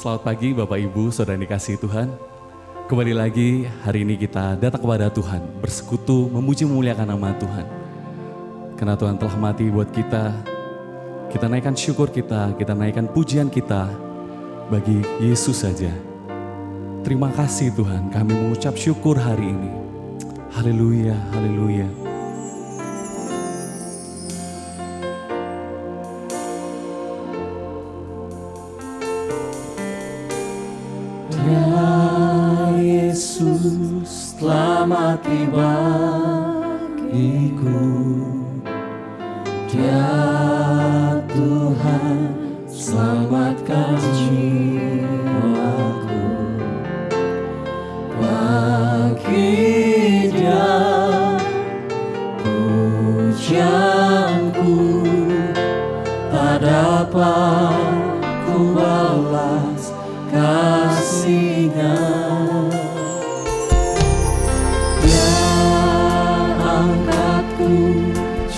Selamat pagi Bapak Ibu, Saudara yang dikasihi Tuhan. Kembali lagi hari ini kita datang kepada Tuhan, bersekutu, memuji memuliakan nama Tuhan. Karena Tuhan telah mati buat kita naikkan syukur kita naikkan pujian kita bagi Yesus saja. Terima kasih Tuhan, kami mengucap syukur hari ini. Haleluya, haleluya. Yesus telah mati bagiku, Dia Tuhan selamatkan jiwaku. Bagi Dia pujianku, tak dapat ku balas kasih-Nya.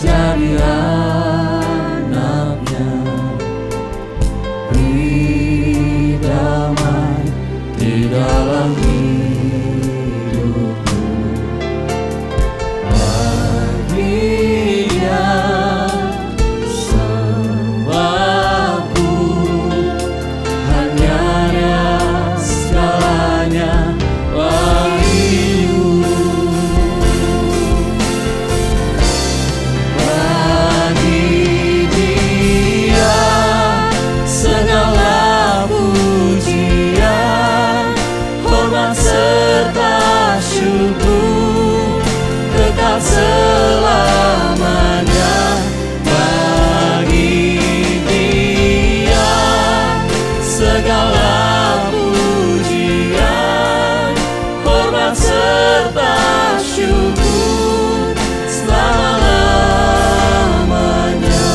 Jadi anaknya, beri damai di dalam hidupku. Bagi Dia sembahku, hanya Dia segalanya bagiku. Selamanya bagi Dia segala pujian, hormat serta syukur selama-lamanya.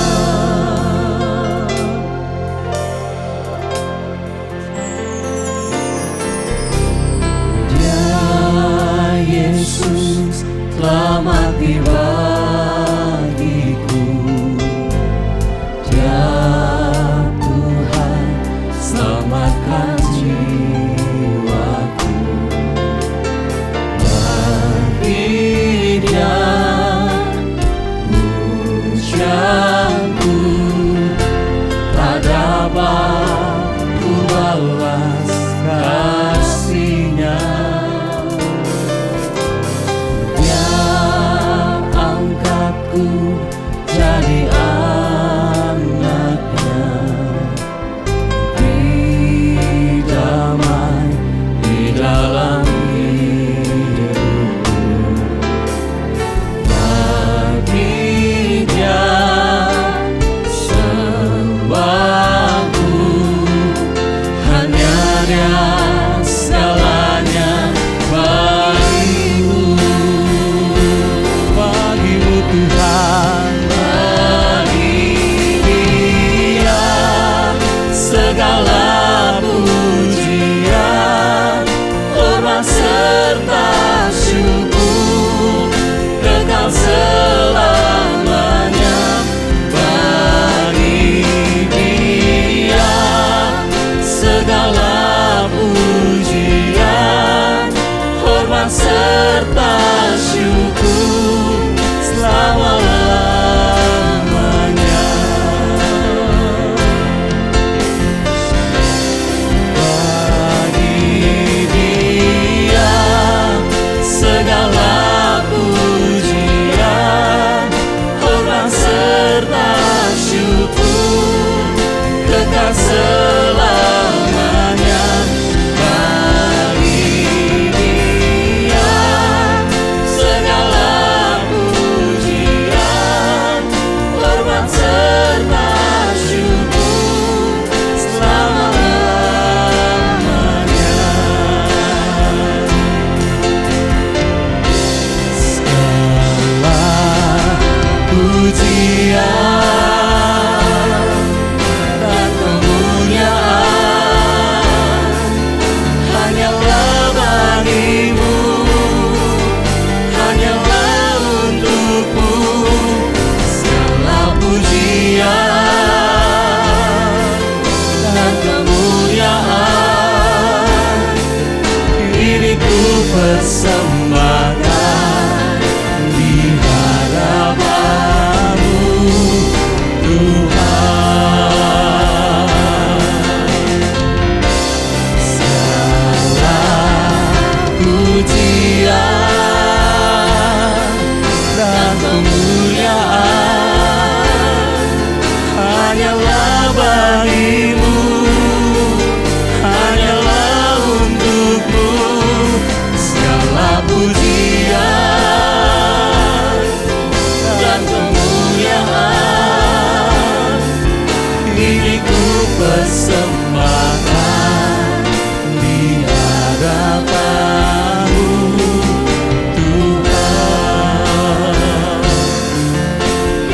Dia Yesus telah mati bagiku, Dia Tuhan selamatkan jiwaku. Bagi Dia pujianku, tak dapat ku balas kasih-Nya. Jadi anaknya, beri damai di dalam hidupku. Bagi Dia sembahku, hanya Dia segalanya bagimu. Bagimu Tuhan, segala pujian, hormat serta syukur kekal selamanya. Bagi Dia segala pujian, hormat serta syukur selama-lamanya. Segala pujian, hormat serta syukur kekal selamanya. Bagi Dia persembahkan di hadapan-Mu, Tuhan. Segala pujian dan kemuliaan hanyalah bagi-Mu, hanyalah untuk-Mu. Segala pujian dan kemuliaan ini ku persembahkan di hadapan-Mu, Tuhan.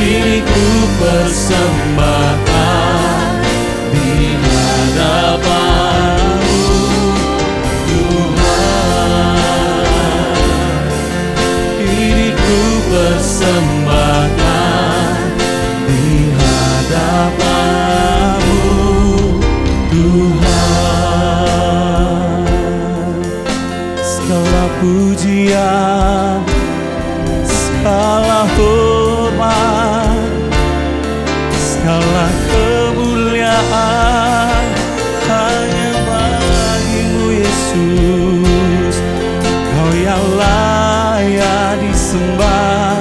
Ini ku persembahkan di hadapan-Mu, Tuhan. Ini ku persembahkan di hadapan-Mu, Tuhan. Segala pujian, segala hormat, segala kemuliaan hanya bagi-Mu, Yesus. Kau yang layak disembah,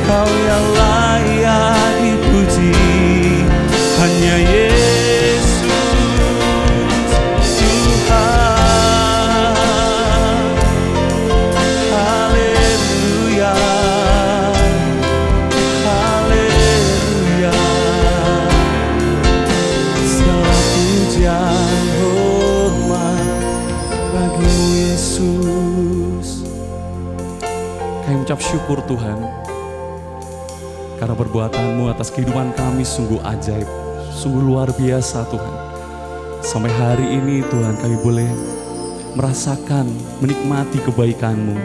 Kau yang layak dipuji, hanya Yesus, Tuhan. Haleluya, haleluya. Segala pujian hormat bagi-Mu, Yesus. Kami ucap syukur Tuhan, karena perbuatan-Mu atas kehidupan kami sungguh ajaib, sungguh luar biasa Tuhan. Sampai hari ini Tuhan kami boleh merasakan, menikmati kebaikan-Mu.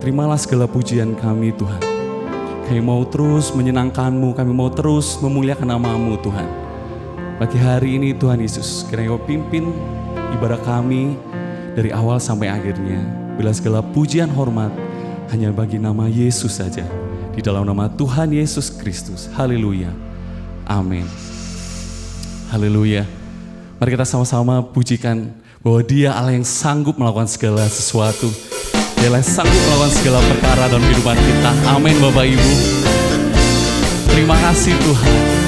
Terimalah segala pujian kami Tuhan. Kami mau terus menyenangkan-Mu, kami mau terus memuliakan nama-Mu Tuhan. Pagi hari ini Tuhan Yesus, kiranya Kau pimpin ibadah kami dari awal sampai akhirnya. Bila segala pujian hormat hanya bagi nama Yesus saja. Di dalam nama Tuhan Yesus Kristus. Haleluya. Amin. Haleluya. Mari kita sama-sama pujikan bahwa Dia Allah yang sanggup melakukan segala sesuatu. Dia Allah yang sanggup melakukan segala perkara dalam kehidupan kita. Amin Bapak Ibu. Terima kasih Tuhan.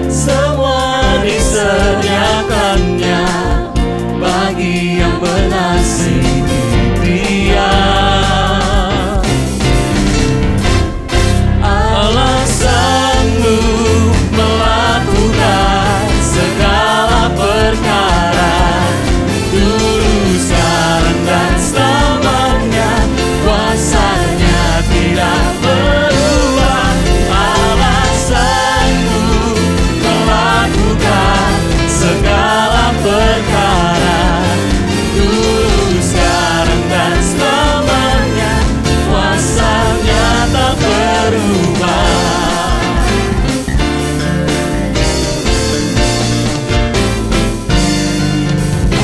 Semua disediakannya bagi yang mengasihi Dia. Allah sanggup melakukan segala perkara, dulu, sekarang, dan selamanya. Kuasanya tidak berubah. Allah sanggup melakukan segala perkara, dulu, sekarang, dan selamanya. Kuasanya tak berubah.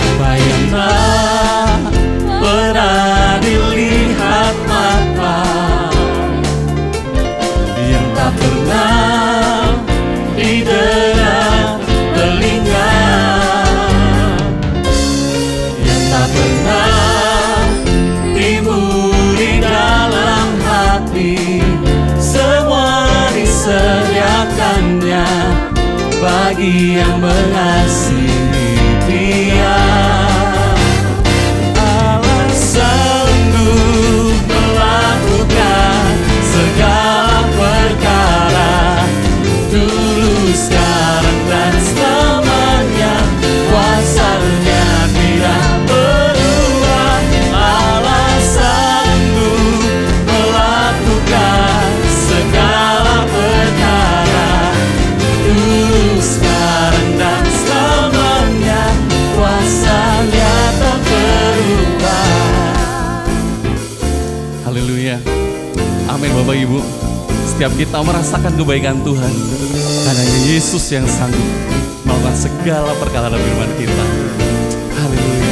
Apa yang tak pernah dilihat mata, yang tak pernah didengar telinga, yang tak pernah timbul di dalam hati, semua disediakannya bagi yang mengasihi Dia. Allah sanggup melakukan segala perkara, dulu, sekarang, dan selamanya. Kuasanya tidak berubah. Allah amin Bapak Ibu. Setiap kita merasakan kebaikan Tuhan, karena Yesus yang sanggup melakukan segala perkara dalam firman kita. Haleluya.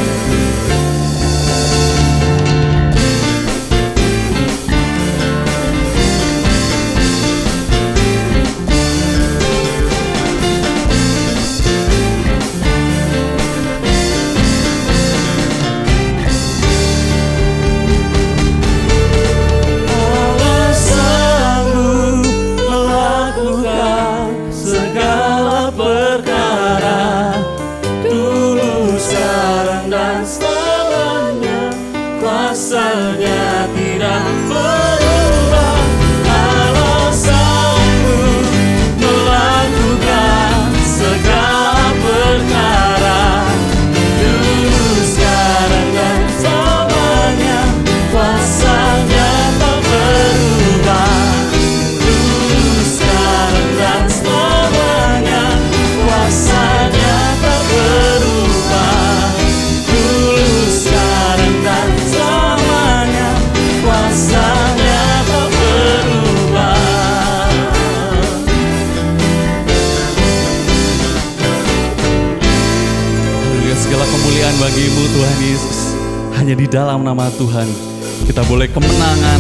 Bagimu Tuhan Yesus, hanya di dalam nama Tuhan kita boleh kemenangan,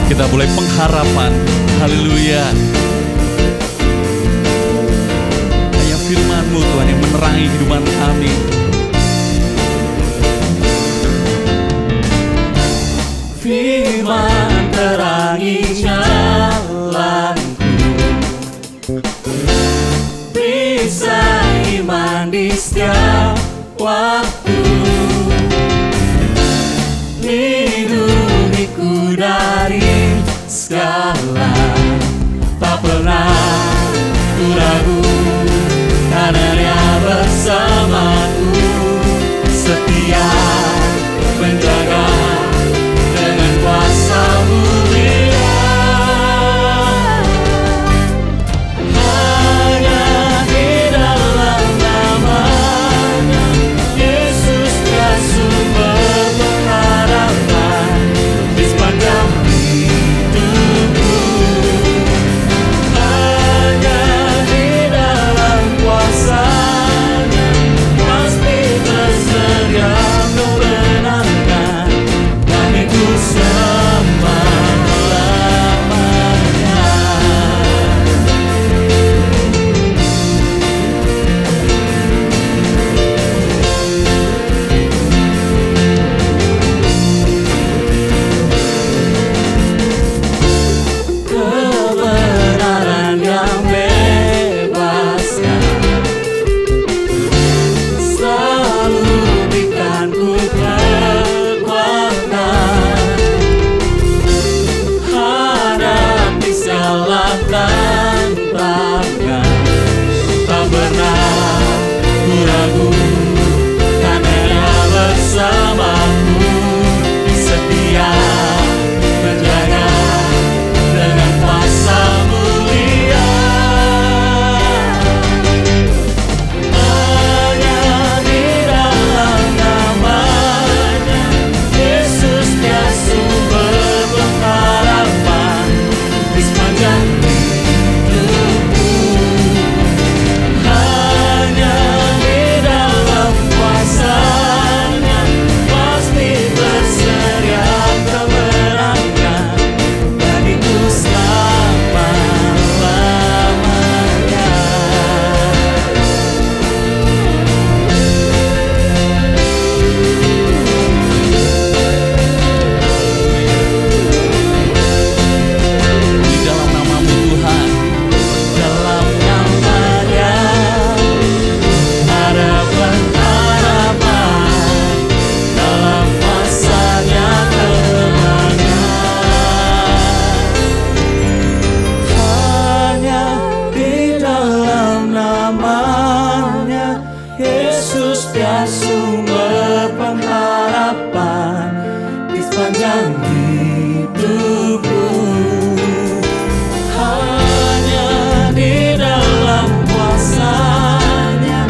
kita boleh pengharapan. Haleluya. Hanya firman-Mu Tuhan yang menerangi kehidupan kami. Firman terangi jalanku, bisa iman di setiap waktu, lindungiku dari segala, tak pernah ku ragu, karena Dia bersamaku, setia menjaga dengan kuasa mulia. Hanya di dalam nama-Nya Yesus Dia sumber pengharapan di sepanjang hidupku. Hanya di dalam kuasa-Nya pasti tersedia kebenaran bagiku selama-lamanya. Kebenaran yang bebaskan selalu berikan ku kekuatan, hadapi segala tantangan, tak pernah ku ragu, karena Dia bersamaku, setia menjaga dengan kuasa mulia. Hanya di dalam nama-Nya Yesus Dia sumber pengharapan di sepanjang hidupku. Hanya di dalam kuasa-Nya pasti tersedia kemenangan bagiku selama-lamanya. Di dalam nama-Mu Tuhan, Dalam nama-Nya ada pengharapan, dalam kuasa-Nya kemenangan. Hanya di dalam nama-Nya Yesus Dia sumber pengharapan di sepanjang hidupku. Hanya di dalam kuasa-Nya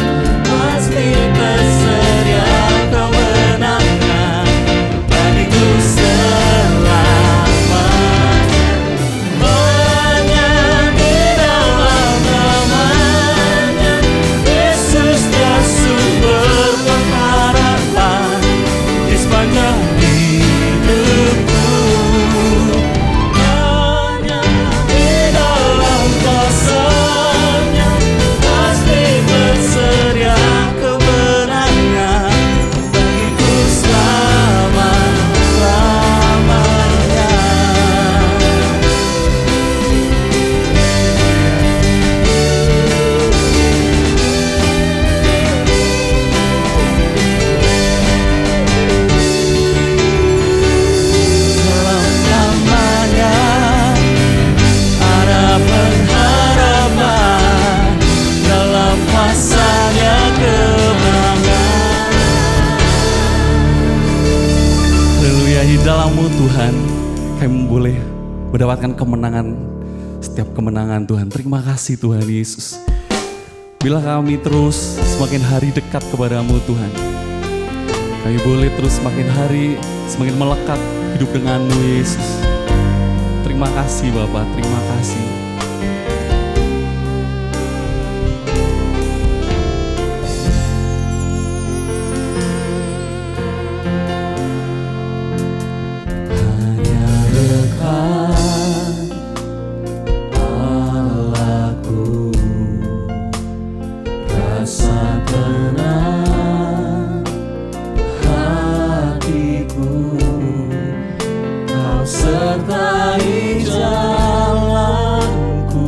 pasti tersedia kemenangan bagiku selamanya. Haleluya, di dalam-Mu Tuhan kami boleh mendapatkan kemenangan, setiap kemenangan Tuhan. Terima kasih Tuhan Yesus. Bila kami terus semakin hari dekat kepadamu Tuhan, kami boleh terus semakin hari semakin melekat hidup dengan-Mu Yesus. Terima kasih Bapa, terima kasih. Sertai jalanku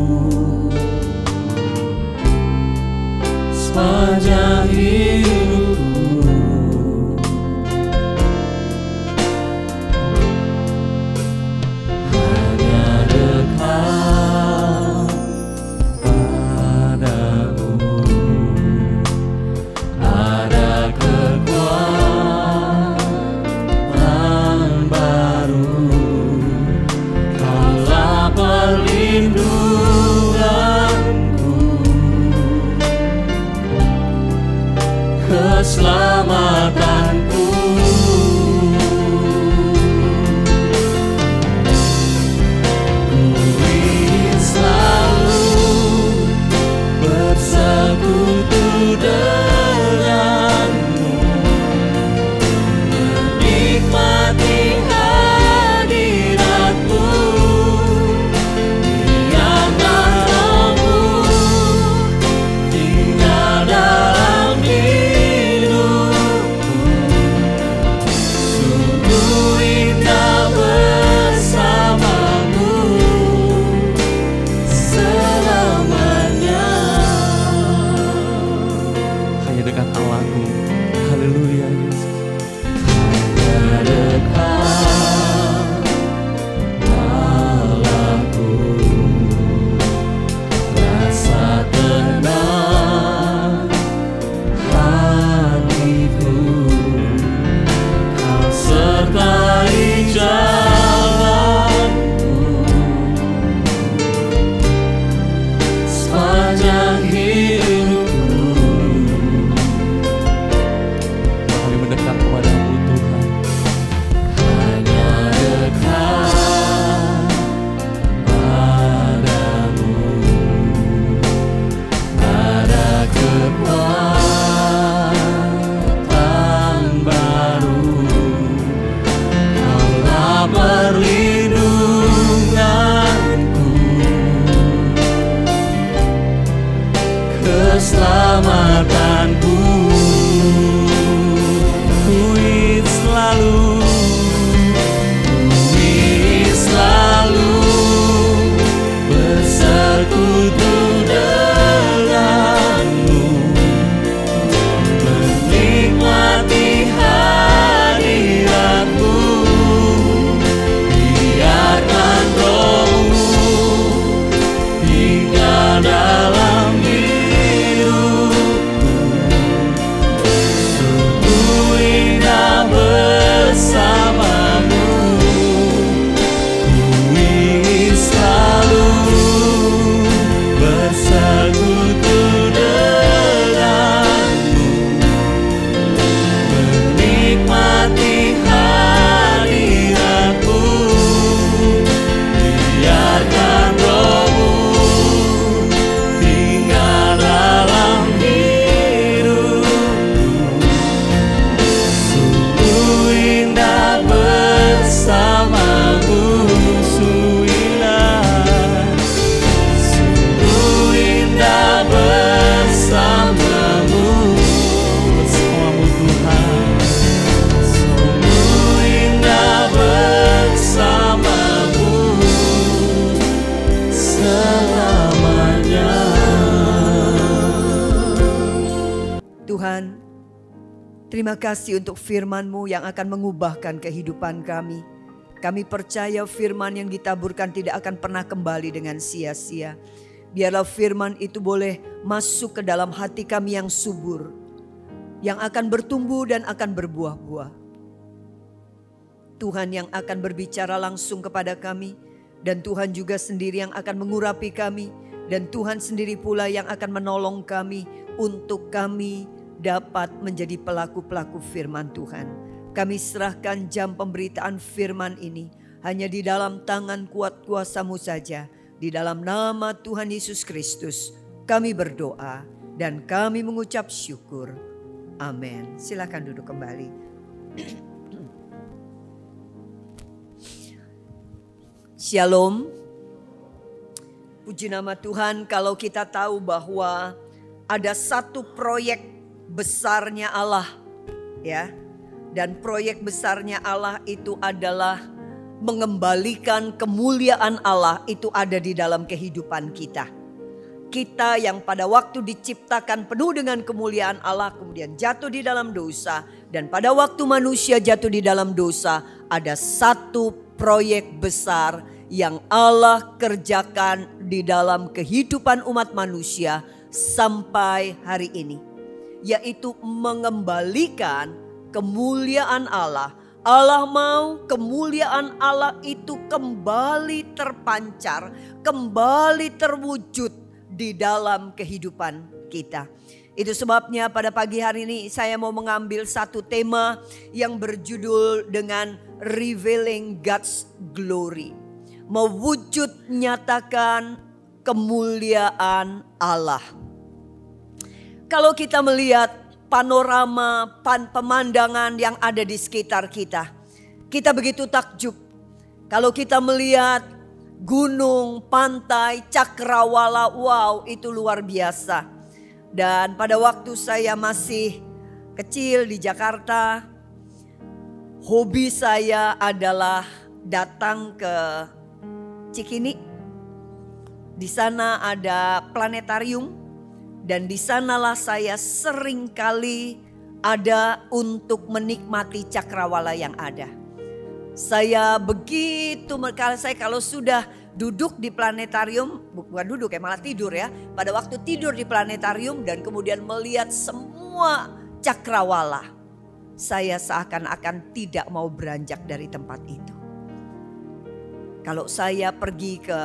sepanjang hidupku, hanya dekat padamu ada kekuatan baru. Perlindunganku, keselamatanku, ku ingin selalu bersekutu denganmu, menikmati hadiratmu. Keselamatanku, ku ingin selalu bersekutu denganmu, menikmati hadiratmu, biarkan Roh-Mu tinggal dalam bersamamu. Ku ingin selalu bersekutu denganmu, menikmati hadiratmu, biarkan Roh-Mu tinggal dalam bersamamu. Sungguh indah bersamamu, bersamamu Tuhan. Sungguh indah bersamamu selamanya. Tuhan, terima kasih untuk firman-Mu yang akan mengubahkan kehidupan kami. Kami percaya firman yang ditaburkan tidak akan pernah kembali dengan sia-sia. Biarlah firman itu boleh masuk ke dalam hati kami yang subur, yang akan bertumbuh dan akan berbuah-buah. Tuhan yang akan berbicara langsung kepada kami. Dan Tuhan juga sendiri yang akan mengurapi kami. Dan Tuhan sendiri pula yang akan menolong kami untuk kami dapat menjadi pelaku-pelaku firman Tuhan. Kami serahkan jam pemberitaan firman ini hanya di dalam tangan kuat kuasa-Mu saja. Di dalam nama Tuhan Yesus Kristus kami berdoa dan kami mengucap syukur. Amin. Silakan duduk kembali. Shalom. Puji nama Tuhan, kalau kita tahu bahwa ada satu proyek besarnya Allah, ya. Dan proyek besarnya Allah itu adalah mengembalikan kemuliaan Allah itu ada di dalam kehidupan kita. Kita yang pada waktu diciptakan penuh dengan kemuliaan Allah kemudian jatuh di dalam dosa. Dan pada waktu manusia jatuh di dalam dosa ada satu proyek besar yang Allah kerjakan di dalam kehidupan umat manusia sampai hari ini. Yaitu mengembalikan kemuliaan Allah. Allah mau kemuliaan Allah itu kembali terpancar, kembali terwujud di dalam kehidupan kita. Itu sebabnya pada pagi hari ini saya mau mengambil satu tema yang berjudul dengan Revealing God's Glory. Mewujud nyatakan kemuliaan Allah. Kalau kita melihat panorama pemandangan yang ada di sekitar kita, kita begitu takjub. Kalau kita melihat gunung, pantai, cakrawala, wow, itu luar biasa. Dan pada waktu saya masih kecil di Jakarta, hobi saya adalah datang ke Cikini. Di sana ada planetarium. Dan di sanalah saya sering kali ada untuk menikmati cakrawala yang ada. Saya begitu, saya kalau sudah duduk di planetarium, bukan duduk ya malah tidur ya. Pada waktu tidur di planetarium dan kemudian melihat semua cakrawala. Saya seakan-akan tidak mau beranjak dari tempat itu. Kalau saya pergi ke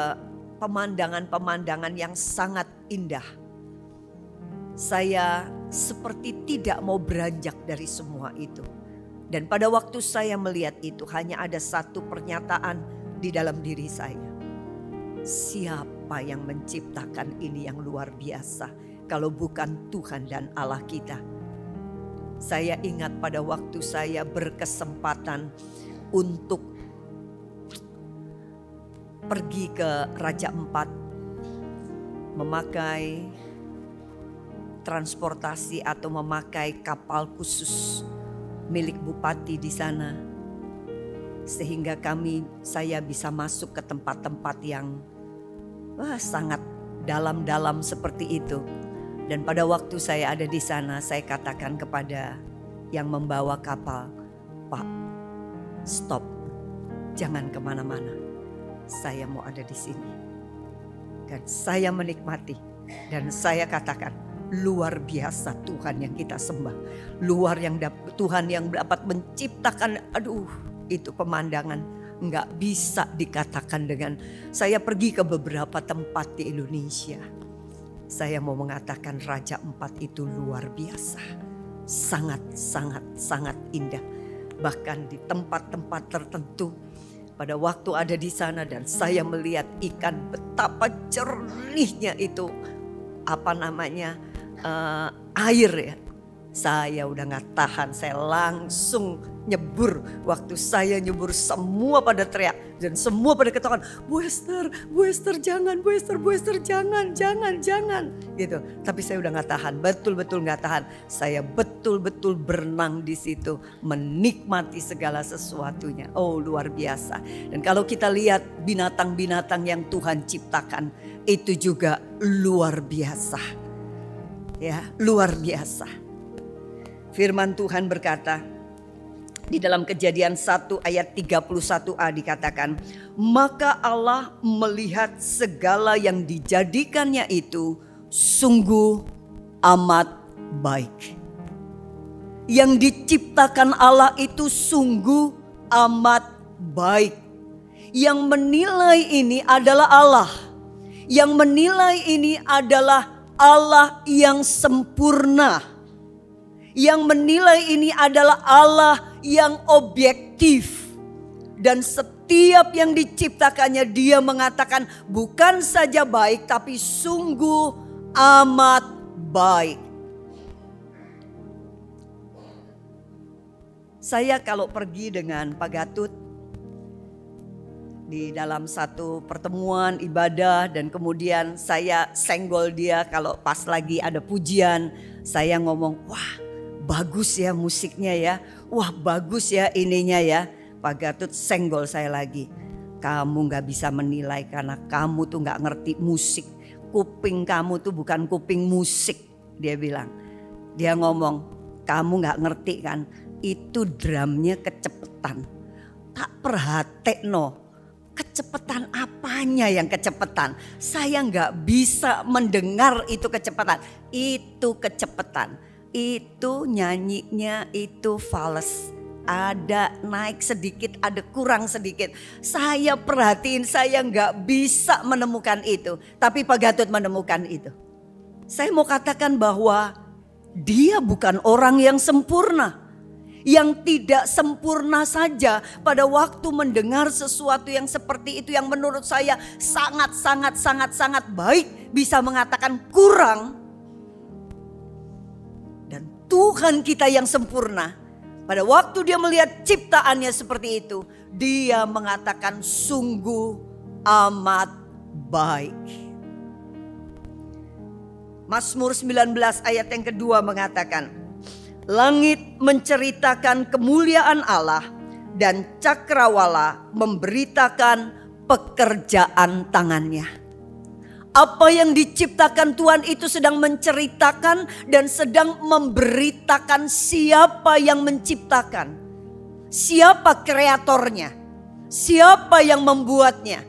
pemandangan-pemandangan yang sangat indah, saya seperti tidak mau beranjak dari semua itu. Dan pada waktu saya melihat itu hanya ada satu pernyataan di dalam diri saya. Siapa yang menciptakan ini yang luar biasa kalau bukan Tuhan dan Allah kita? Saya ingat pada waktu saya berkesempatan untuk pergi ke Raja Ampat memakai transportasi atau memakai kapal khusus milik bupati di sana, sehingga saya bisa masuk ke tempat-tempat yang sangat dalam-dalam seperti itu. Dan pada waktu saya ada di sana, saya katakan kepada yang membawa kapal, Pak, stop, jangan kemana-mana, saya mau ada di sini. Dan saya menikmati dan saya katakan, luar biasa Tuhan yang kita sembah. Tuhan yang dapat menciptakan, itu pemandangan nggak bisa dikatakan dengan. Saya pergi ke beberapa tempat di Indonesia. Saya mau mengatakan Raja Ampat itu luar biasa. Sangat indah. Bahkan di tempat-tempat tertentu pada waktu ada di sana dan saya melihat ikan betapa jernihnya itu air ya. Saya udah gak tahan, saya langsung nyebur. Waktu saya nyebur semua pada teriak dan semua pada ketahuan, Bu Esther jangan, Bu Esther jangan gitu. Tapi saya udah gak tahan, betul-betul gak tahan. Saya betul-betul berenang di situ, menikmati segala sesuatunya. Oh, luar biasa. Dan kalau kita lihat binatang-binatang yang Tuhan ciptakan, itu juga luar biasa. Ya, luar biasa. Firman Tuhan berkata di dalam Kejadian 1 ayat 31a dikatakan, maka Allah melihat segala yang dijadikannya itu sungguh amat baik. Yang diciptakan Allah itu sungguh amat baik. Yang menilai ini adalah Allah. Yang menilai ini adalah Allah yang sempurna. Yang menilai ini adalah Allah yang objektif. Dan setiap yang diciptakannya dia mengatakan bukan saja baik tapi sungguh amat baik. Saya kalau pergi dengan Pak Gatut di dalam satu pertemuan ibadah dan kemudian saya senggol dia kalau pas lagi ada pujian, saya ngomong, wah bagus ya musiknya ya, wah bagus ya ininya ya. Pak Gatut senggol saya lagi, kamu gak bisa menilai karena kamu tuh gak ngerti musik, kuping kamu tuh bukan kuping musik, dia bilang. Dia ngomong, kamu gak ngerti kan, itu drumnya kecepetan, tak perhatekno. Kecepatan apanya yang kecepatan? Saya nggak bisa mendengar itu kecepatan. Itu kecepatan. Itu nyanyinya itu fals. Ada naik sedikit, ada kurang sedikit. Saya perhatiin, saya nggak bisa menemukan itu. Tapi Pak Gatut menemukan itu. Saya mau katakan bahwa dia bukan orang yang sempurna. Yang tidak sempurna saja pada waktu mendengar sesuatu yang seperti itu yang menurut saya sangat baik bisa mengatakan kurang. Dan Tuhan kita yang sempurna pada waktu dia melihat ciptaannya seperti itu, dia mengatakan sungguh amat baik. Mazmur 19 ayat yang kedua mengatakan, langit menceritakan kemuliaan Allah dan cakrawala memberitakan pekerjaan tangannya. Apa yang diciptakan Tuhan itu sedang menceritakan dan sedang memberitakan siapa yang menciptakan. Siapa kreatornya, siapa yang membuatnya.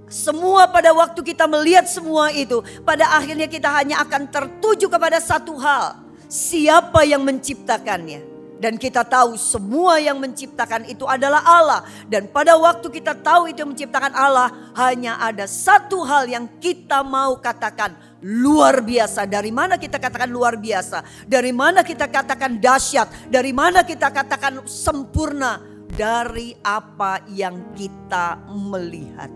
Semua pada waktu kita melihat semua itu, pada akhirnya kita hanya akan tertuju kepada satu hal. Siapa yang menciptakannya? Dan kita tahu semua yang menciptakan itu adalah Allah. Dan pada waktu kita tahu itu yang menciptakan Allah, hanya ada satu hal yang kita mau katakan luar biasa. Dari mana kita katakan luar biasa? Dari mana kita katakan dahsyat? Dari mana kita katakan sempurna? Dari apa yang kita melihat.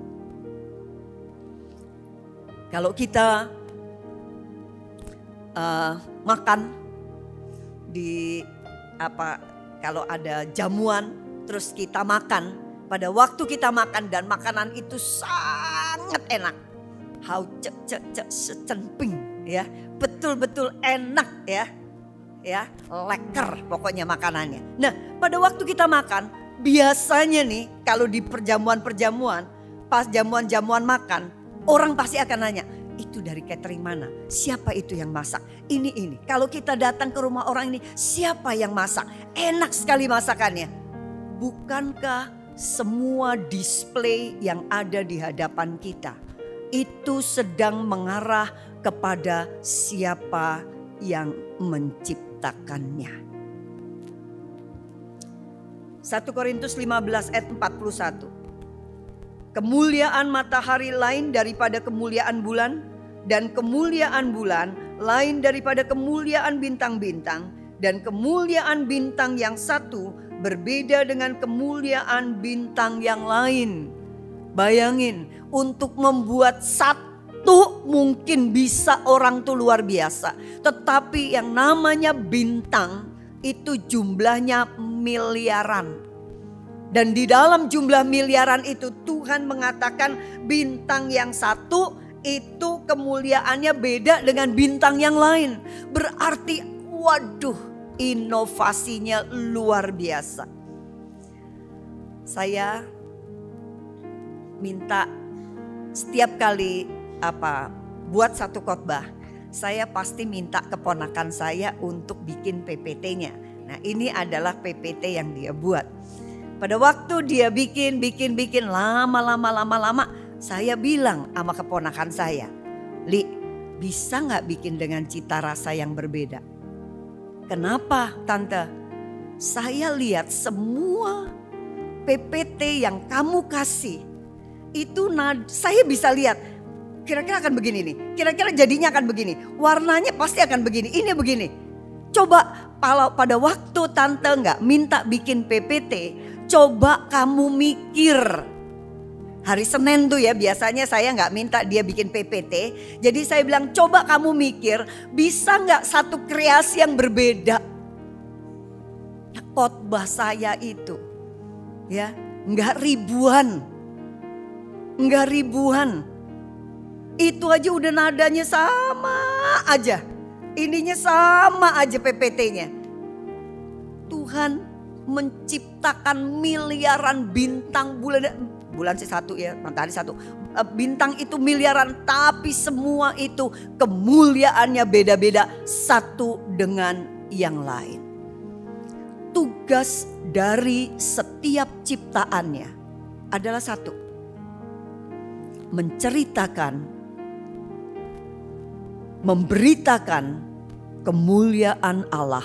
Kalau kita makan kalau ada jamuan terus kita makan, pada waktu kita makan dan makanan itu sangat enak, secenping ya, betul-betul enak ya, leker pokoknya makanannya. Nah pada waktu kita makan biasanya nih kalau di perjamuan pas jamuan makan, orang pasti akan nanya, itu dari catering mana? Siapa itu yang masak? Ini. Kalau kita datang ke rumah orang ini, siapa yang masak? Enak sekali masakannya. Bukankah semua display yang ada di hadapan kita itu sedang mengarah kepada siapa yang menciptakannya? 1 Korintus 15 ayat 41. Kemuliaan matahari lain daripada kemuliaan bulan, dan kemuliaan bulan lain daripada kemuliaan bintang-bintang, dan kemuliaan bintang yang satu berbeda dengan kemuliaan bintang yang lain. Bayangin, untuk membuat satu mungkin bisa orang tuh luar biasa, tetapi yang namanya bintang itu jumlahnya miliaran. Dan di dalam jumlah miliaran itu Tuhan mengatakan bintang yang satu itu kemuliaannya beda dengan bintang yang lain. Berarti waduh, inovasinya luar biasa. Saya minta setiap kali buat satu khotbah, saya pasti minta keponakan saya untuk bikin PPT-nya. Nah, ini adalah PPT yang dia buat. Pada waktu dia bikin lama, saya bilang sama keponakan saya, Li, bisa gak bikin dengan cita rasa yang berbeda? Kenapa Tante? Saya lihat semua PPT yang kamu kasih itu saya bisa lihat kira-kira akan begini nih, kira-kira jadinya akan begini, warnanya pasti akan begini, ini begini. Coba kalau pada waktu tante nggak minta bikin PPT, coba kamu mikir. Hari Senin tuh ya biasanya saya nggak minta dia bikin PPT. Jadi saya bilang coba kamu mikir bisa nggak satu kreasi yang berbeda. Khotbah saya itu ya nggak ribuan. Nggak ribuan. Itu aja udah nadanya sama aja. Ininya sama aja PPT-nya. Tuhan menciptakan miliaran bintang bulan sih satu ya, matahari satu. Bintang itu miliaran tapi semua itu kemuliaannya beda-beda satu dengan yang lain. Tugas dari setiap ciptaannya adalah satu. Menceritakan, memberitakan kemuliaan Allah.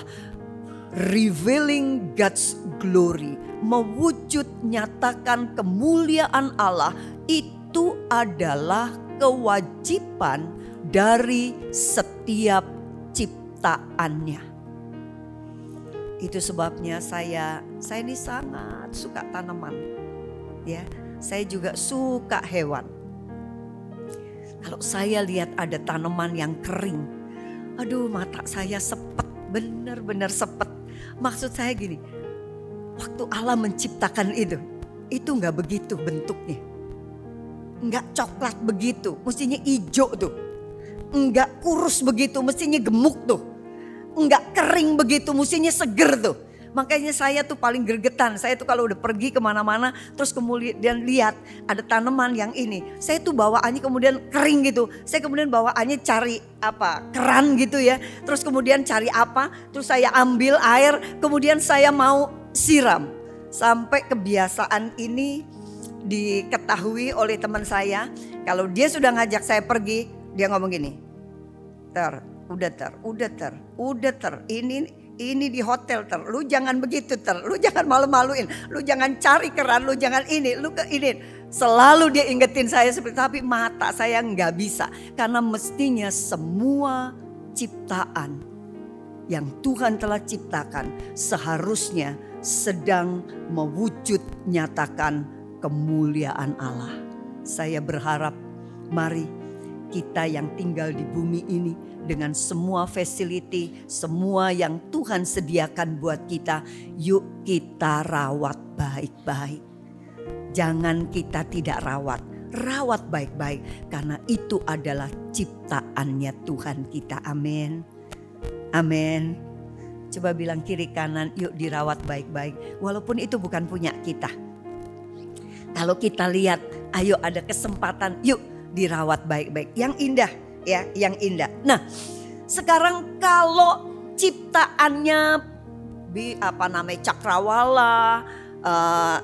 Revealing God's glory, mewujud nyatakan kemuliaan Allah, itu adalah kewajiban dari setiap ciptaannya. Itu sebabnya saya ini sangat suka tanaman. Ya, saya juga suka hewan. Kalau saya lihat ada tanaman yang kering, aduh mata saya sepet, benar-benar sepet. Maksud saya gini, waktu Allah menciptakan itu nggak begitu bentuknya. Nggak coklat begitu, mestinya hijau tuh. Nggak kurus begitu, mestinya gemuk tuh. Nggak kering begitu, mestinya seger tuh. Makanya saya tuh paling gregetan. Saya tuh kalau udah pergi kemana-mana terus kemudian lihat ada tanaman yang ini. Saya tuh bawaannya kemudian kering gitu. Saya kemudian bawaannya cari keran gitu ya. Terus kemudian cari terus saya ambil air. Kemudian saya mau siram. Sampai kebiasaan ini diketahui oleh teman saya. Kalau dia sudah ngajak saya pergi, dia ngomong gini. Udah ini di hotel lu jangan begitu lu jangan malu-maluin, lu jangan cari keran, lu jangan ini. Selalu dia ingetin saya seperti, tapi mata saya nggak bisa. Karena mestinya semua ciptaan yang Tuhan telah ciptakan seharusnya sedang mewujud nyatakan kemuliaan Allah. Saya berharap mari kita yang tinggal di bumi ini dengan semua facility, semua yang Tuhan sediakan buat kita, yuk kita rawat baik-baik. Jangan kita tidak rawat baik-baik karena itu adalah ciptaannya Tuhan kita. Amin. Amin. Coba bilang kiri kanan, yuk dirawat baik-baik. Walaupun itu bukan punya kita. Kalau kita lihat, ayo ada kesempatan, yuk dirawat baik-baik. Yang indah. Ya, yang indah. Nah, sekarang kalau ciptaannya cakrawala,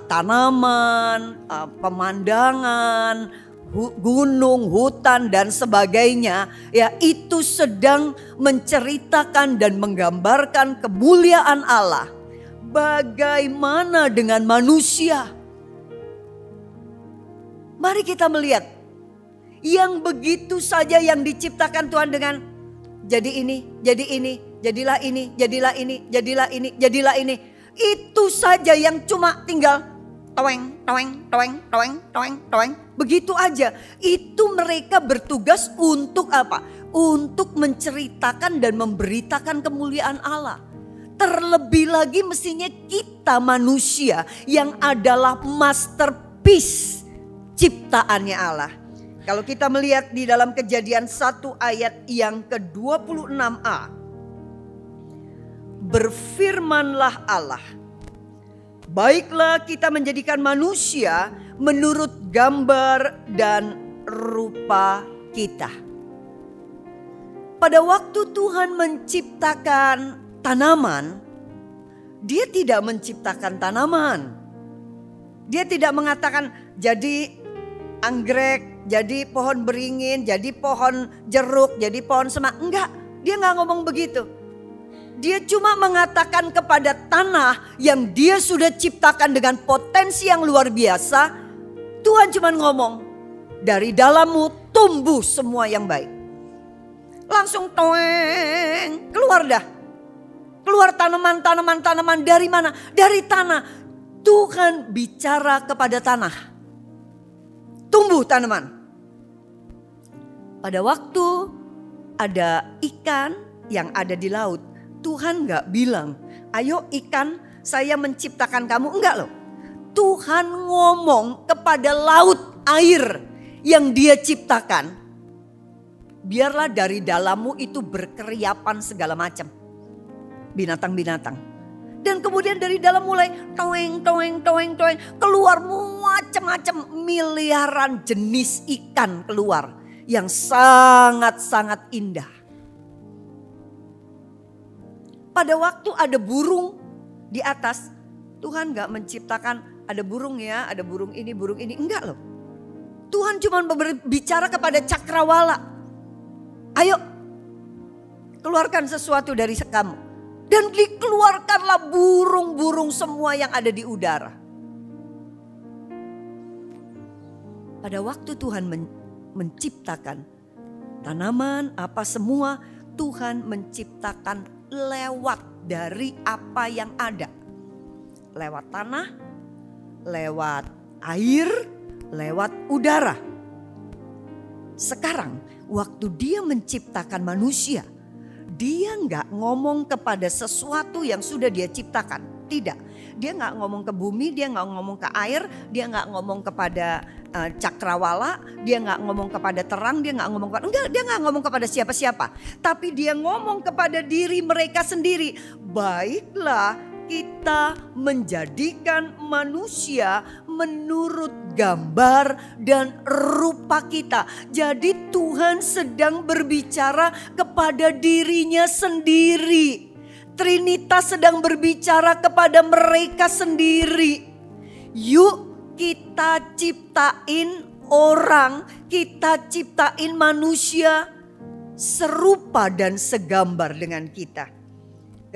tanaman, pemandangan, gunung, hutan dan sebagainya, ya itu sedang menceritakan dan menggambarkan kemuliaan Allah. Bagaimana dengan manusia? Mari kita melihat. Yang begitu saja yang diciptakan Tuhan dengan jadi ini, jadilah ini. Itu saja yang cuma tinggal toeng. Begitu aja. Itu mereka bertugas untuk apa? Untuk menceritakan dan memberitakan kemuliaan Allah. Terlebih lagi mestinya kita manusia yang adalah masterpiece ciptaannya Allah. Kalau kita melihat di dalam Kejadian 1 ayat yang ke-26a. Berfirmanlah Allah. Baiklah kita menjadikan manusia menurut gambar dan rupa kita. Pada waktu Tuhan menciptakan tanaman, Dia tidak menciptakan tanaman. Dia tidak mengatakan jadi anggrek, jadi pohon beringin, jadi pohon jeruk, jadi pohon semak. Enggak, dia gak ngomong begitu. Dia cuma mengatakan kepada tanah yang dia sudah ciptakan dengan potensi yang luar biasa. Tuhan cuma ngomong, dari dalammu tumbuh semua yang baik. Langsung toeng, keluar dah. Keluar tanaman dari mana? Dari tanah. Tuhan bicara kepada tanah. Tumbuh tanaman. Pada waktu ada ikan yang ada di laut. Tuhan gak bilang, ayo ikan saya menciptakan kamu. Enggak loh. Tuhan ngomong kepada laut air yang dia ciptakan. Biarlah dari dalammu itu berkeriapan segala macam. Binatang-binatang. Dan kemudian dari dalam mulai toeng. Keluar macam-macam miliaran jenis ikan keluar. Yang sangat-sangat indah. Pada waktu ada burung di atas, Tuhan gak menciptakan ada burung ya, ada burung ini, enggak loh. Tuhan cuma berbicara kepada cakrawala. Ayo, keluarkan sesuatu dari kamu. Dan dikeluarkanlah burung-burung semua yang ada di udara. Pada waktu Tuhan menciptakan tanaman, apa semua, Tuhan menciptakan lewat dari apa yang ada. Lewat tanah, lewat air, lewat udara. Sekarang waktu dia menciptakan manusia, dia nggak ngomong kepada sesuatu yang sudah dia ciptakan. Tidak, dia nggak ngomong ke bumi, dia nggak ngomong ke air, dia nggak ngomong kepada cakrawala, dia nggak ngomong kepada terang, dia nggak ngomong kepada dia nggak ngomong kepada siapa-siapa, tapi dia ngomong kepada diri mereka sendiri. Baiklah, kita menjadikan manusia menurut gambar dan rupa kita. Jadi Tuhan sedang berbicara kepada dirinya sendiri. Trinitas sedang berbicara kepada mereka sendiri. Yuk kita ciptain orang, kita ciptain manusia serupa dan segambar dengan kita.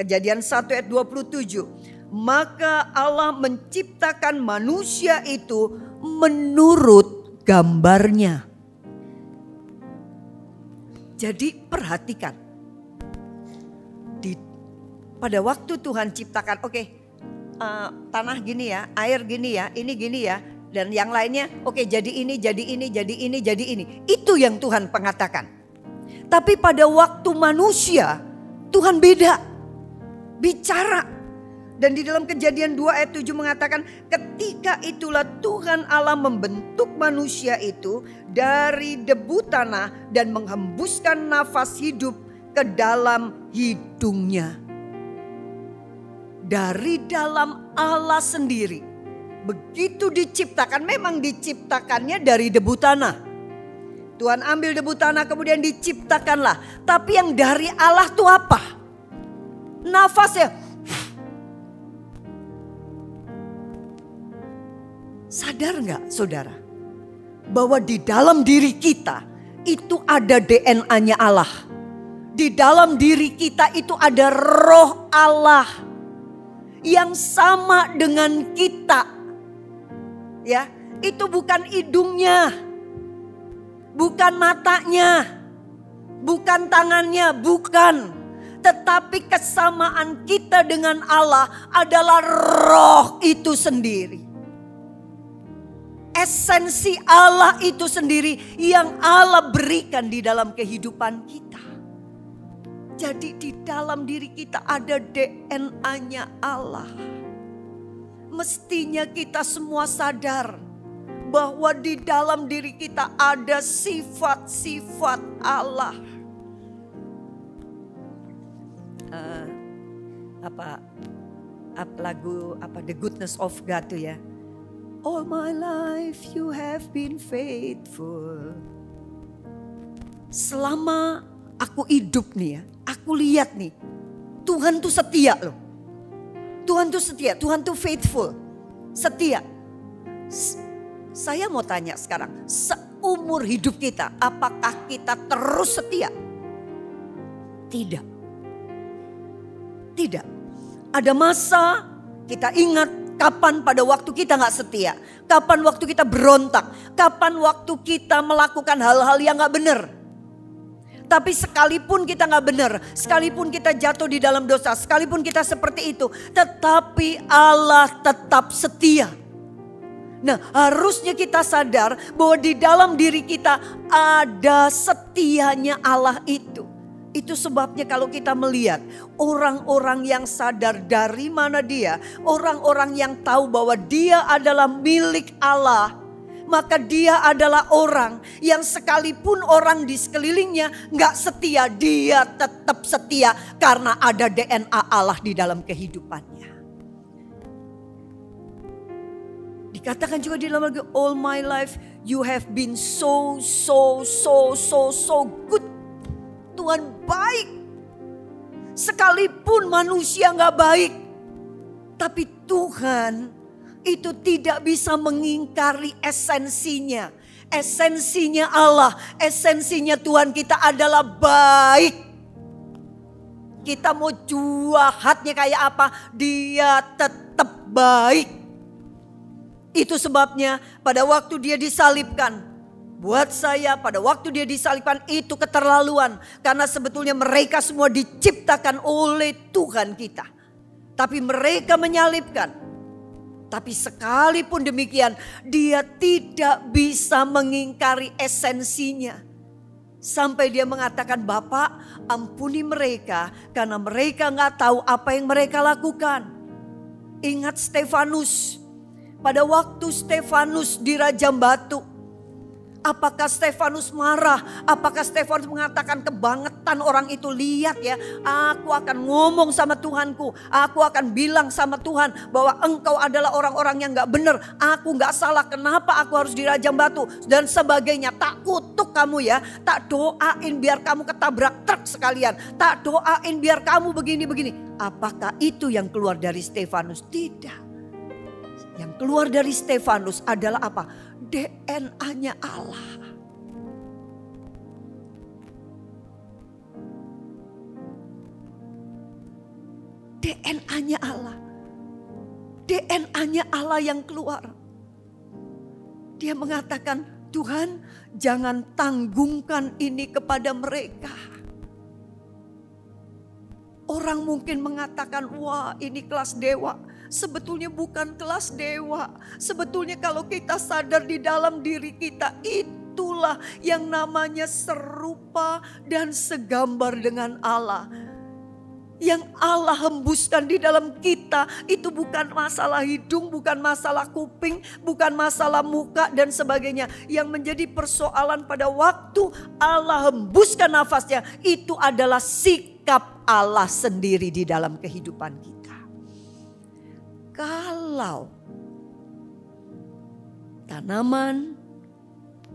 Kejadian 1 ayat 27. Maka Allah menciptakan manusia itu menurut gambarnya. Jadi perhatikan. Pada waktu Tuhan ciptakan, tanah gini ya, air gini ya, ini gini ya. Dan yang lainnya, jadi ini. Itu yang Tuhan mengatakan. Tapi pada waktu manusia, Tuhan beda. Bicara. Dan di dalam Kejadian 2 ayat 7 mengatakan, ketika itulah Tuhan Allah membentuk manusia itu dari debu tanah dan menghembuskan nafas hidup ke dalam hidungnya. Dari dalam Allah sendiri. Begitu diciptakan, memang diciptakannya dari debu tanah. Tuhan ambil debu tanah kemudian diciptakanlah. Tapi yang dari Allah itu apa? Nafasnya. Sadar gak saudara? Bahwa di dalam diri kita itu ada DNA-nya Allah. Di dalam diri kita itu ada roh Allah. Yang sama dengan kita. Ya, itu bukan hidungnya. Bukan matanya. Bukan tangannya, bukan. Tetapi kesamaan kita dengan Allah adalah roh itu sendiri. Esensi Allah itu sendiri yang Allah berikan di dalam kehidupan kita. Jadi di dalam diri kita ada DNA-nya Allah. Mestinya kita semua sadar bahwa di dalam diri kita ada sifat-sifat Allah. Lagu The Goodness of God tuh ya. All my life you have been faithful. Selama aku hidup nih ya, aku lihat nih, Tuhan tuh setia loh. Tuhan tuh setia, Tuhan tuh faithful, setia. Saya mau tanya sekarang, seumur hidup kita, apakah kita terus setia? Tidak. Tidak. Ada masa kita ingat kapan pada waktu kita gak setia. Kapan waktu kita berontak. Kapan waktu kita melakukan hal-hal yang gak benar. Tapi sekalipun kita gak benar, sekalipun kita jatuh di dalam dosa, sekalipun kita seperti itu, tetapi Allah tetap setia. Nah, harusnya kita sadar bahwa di dalam diri kita ada setianya Allah itu. Itu sebabnya kalau kita melihat orang-orang yang sadar dari mana dia, orang-orang yang tahu bahwa dia adalah milik Allah, maka dia adalah orang yang sekalipun orang di sekelilingnya gak setia, dia tetap setia karena ada DNA Allah di dalam kehidupannya. Dikatakan juga di dalam lagi, all my life you have been so good. Tuhan baik. Sekalipun manusia gak baik, tapi Tuhan itu tidak bisa mengingkari esensinya. Esensinya Allah, esensinya Tuhan kita adalah baik. Kita mau jahatnya kayak apa, dia tetap baik. Itu sebabnya pada waktu dia disalibkan, buat saya pada waktu dia disalibkan itu keterlaluan. Karena sebetulnya mereka semua diciptakan oleh Tuhan kita. Tapi mereka menyalibkan. Tapi sekalipun demikian dia tidak bisa mengingkari esensinya. Sampai dia mengatakan, Bapak ampuni mereka karena mereka gak tahu apa yang mereka lakukan. Ingat Stefanus. Pada waktu Stefanus dirajam batu. Apakah Stefanus marah? Apakah Stefanus mengatakan kebangetan orang itu? Lihat ya, aku akan ngomong sama Tuhanku. Aku akan bilang sama Tuhan bahwa engkau adalah orang-orang yang gak benar. Aku gak salah, kenapa aku harus dirajam batu? Dan sebagainya. Tak kutuk kamu ya. Tak doain biar kamu ketabrak truk sekalian. Tak doain biar kamu begini-begini. Apakah itu yang keluar dari Stefanus? Tidak. Yang keluar dari Stefanus adalah apa? DNA-nya Allah. DNA-nya Allah. DNA-nya Allah yang keluar. Dia mengatakan, Tuhan jangan tanggungkan ini kepada mereka. Orang mungkin mengatakan, wah ini kelas dewa. Sebetulnya bukan kelas dewa. Sebetulnya kalau kita sadar di dalam diri kita, itulah yang namanya serupa dan segambar dengan Allah. Yang Allah hembuskan di dalam kita itu bukan masalah hidung, bukan masalah kuping, bukan masalah muka dan sebagainya. Yang menjadi persoalan pada waktu Allah hembuskan nafasnya, itu adalah sikap Allah sendiri di dalam kehidupan kita. Kalau tanaman,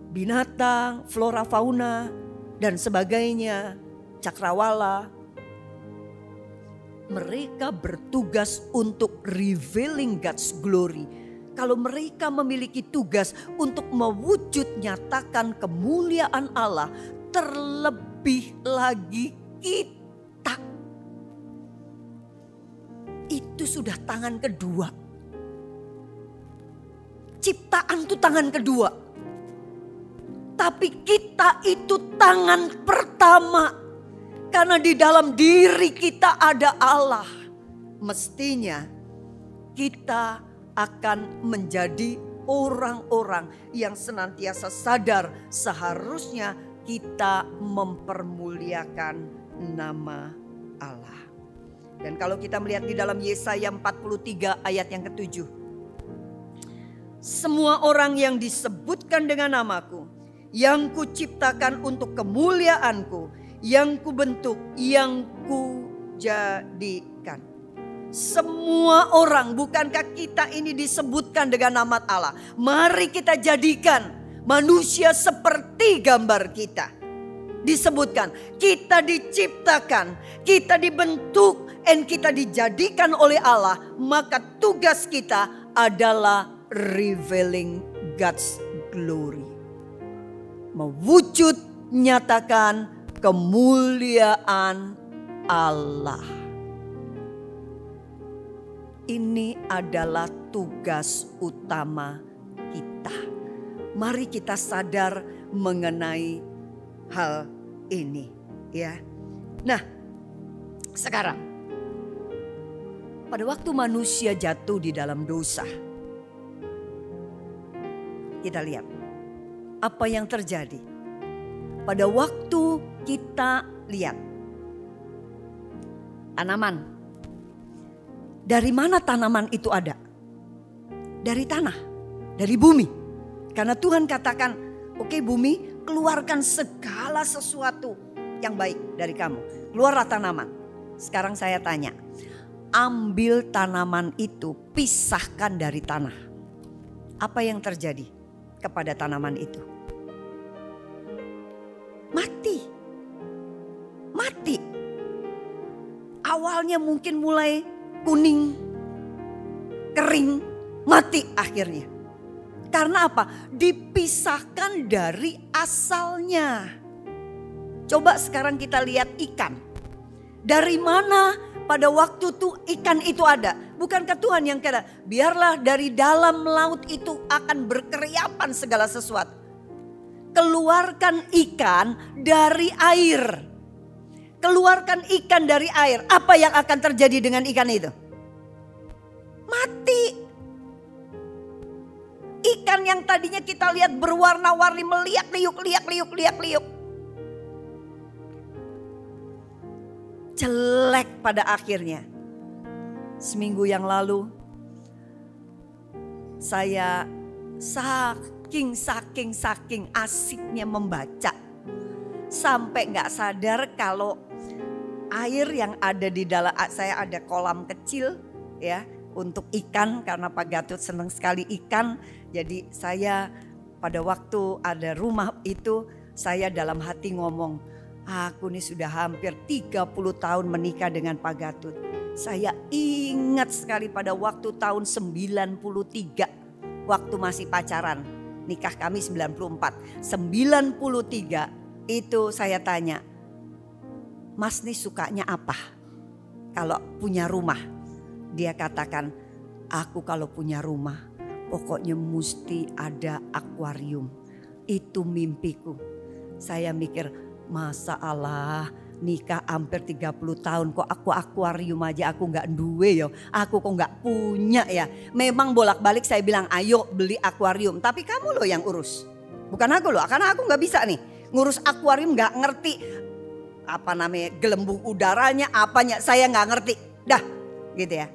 binatang, flora fauna dan sebagainya, cakrawala, mereka bertugas untuk revealing God's glory. Kalau mereka memiliki tugas untuk mewujud nyatakan kemuliaan Allah, terlebih lagi kita. Itu sudah tangan kedua. Ciptaan itu tangan kedua. Tapi kita itu tangan pertama. Karena di dalam diri kita ada Allah. Mestinya kita akan menjadi orang-orang yang senantiasa sadar seharusnya kita mempermuliakan nama Allah. Dan kalau kita melihat di dalam Yesaya 43 ayat yang ke-7. Semua orang yang disebutkan dengan namaku, yang kuciptakan untuk kemuliaanku, yang kubentuk, yang kujadikan. Semua orang, bukankah kita ini disebutkan dengan nama Allah? Mari kita jadikan manusia seperti gambar kita. Disebutkan, kita diciptakan, kita dibentuk, dan kita dijadikan oleh Allah. Maka tugas kita adalah revealing God's glory. Mewujud nyatakan kemuliaan Allah. ini adalah tugas utama kita. Mari kita sadar mengenai hal ini, ya. Nah, sekarang pada waktu manusia jatuh di dalam dosa, kita lihat apa yang terjadi. Pada waktu kita lihat tanaman, dari mana tanaman itu ada? Dari tanah, dari bumi. Karena Tuhan katakan, oke bumi, keluarkan segala sesuatu yang baik dari kamu. Keluarlah tanaman. Sekarang saya tanya, ambil tanaman itu, pisahkan dari tanah. Apa yang terjadi kepada tanaman itu? Mati. Mati. Awalnya mungkin mulai kuning, kering, mati akhirnya. Karena apa? Dipisahkan dari asalnya. Coba sekarang kita lihat ikan. Dari mana pada waktu itu ikan itu ada? Bukankah Tuhan yang kata, biarlah dari dalam laut itu akan berkeriapan segala sesuatu. Keluarkan ikan dari air. Keluarkan ikan dari air. Apa yang akan terjadi dengan ikan itu? Mati. Ikan yang tadinya kita lihat berwarna-warni, meliak-liuk. Jelek pada akhirnya. Seminggu yang lalu saya saking asiknya membaca. Sampai gak sadar kalau air yang ada di dalam, saya ada kolam kecil ya untuk ikan karena Pak Gatut senang sekali ikan. Jadi saya pada waktu ada rumah itu, saya dalam hati ngomong, aku ini sudah hampir 30 tahun menikah dengan Pak Gatut. Saya ingat sekali pada waktu tahun 93, waktu masih pacaran. Nikah kami 94, 93 itu saya tanya, Mas nih sukanya apa kalau punya rumah? Dia katakan, aku kalau punya rumah pokoknya mesti ada akuarium. Itu mimpiku. Saya mikir, masa Allah nikah hampir 30 tahun kok aku akuarium aja aku gak duwe yo. Aku kok gak punya ya. Memang bolak-balik saya bilang ayo beli akuarium. Tapi kamu loh yang urus. Bukan aku loh, karena aku gak bisa nih. Ngurus akuarium gak ngerti. Apa namanya gelembung udaranya apanya saya gak ngerti. Dah gitu ya.